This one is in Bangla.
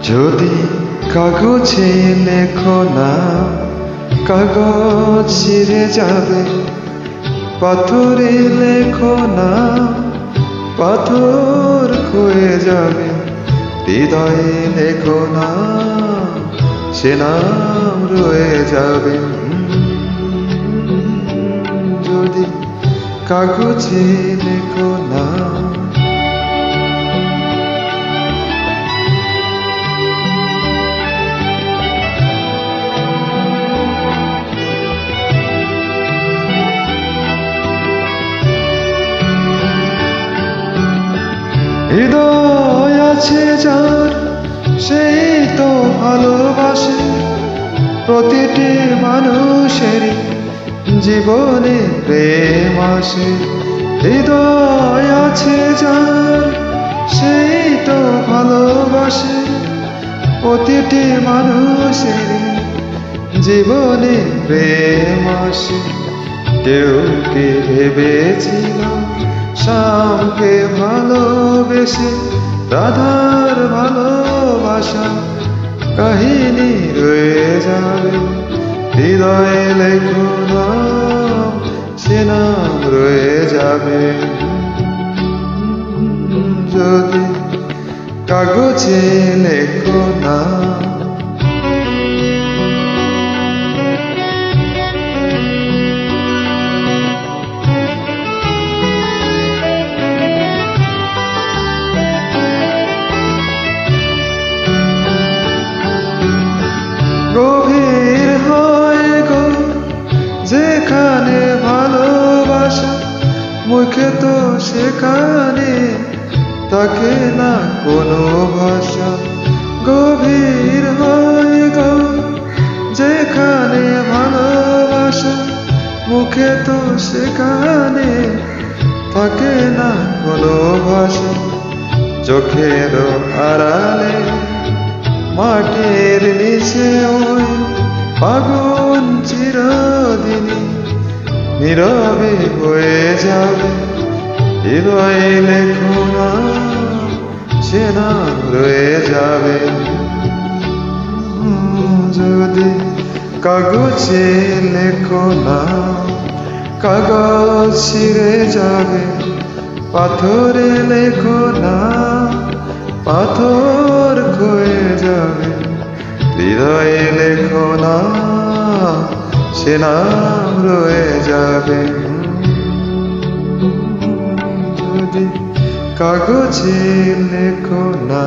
যদি কাগজে লেখো না, কাগজ ছিঁড়ে যাবে। পাথরে লেখো না, পাথর ক্ষয়ে যাবে। হৃদয়ে লেখো না, সে নাম রয়ে যাবে। যদি কাগজে লেখো না। হৃদয় আছে যার, সেই তো ভালোবাসে। প্রতিটি মানুষের জীবনে প্রেম আসে। হৃদয় আছে যার, সেই তো ভালোবাসে। প্রতিটি মানুষের জীবনে প্রেম আসে। কেউ কি ভেবেছিল শ্যামকে ভালোবেসে রাধার ভালোবাসা কাহিনী রয়ে যাবে। হৃদয়ে লেখো না, সে নাম রয়ে যাবে। যদি কাগজে লেখো না। গভীর হয় গো যেখানে ভালোবাসা, মুখে তো সেখানে থাকে না কোনো ভাষা। গভীর হয় গো যেখানে ভালোবাসা, মুখে তো সেখানে থাকে না কোনো ভাষা। চোখের আড়ালে মাটির নিচে ওই আগুন চিরদিনই নীরবে বয়ে যাবে। হৃদয়ে লেখো না, সে নাম রয়ে যাবে। যদি কাগজে লেখো না, কাগজ ছিঁড়ে যাবে। পাথরে লেখো না, পাথর ক্ষয়ে যাবে। হৃদয়ে লেখো না, সে নাম রয়ে যাবে। যদি কাগজে লেখো না।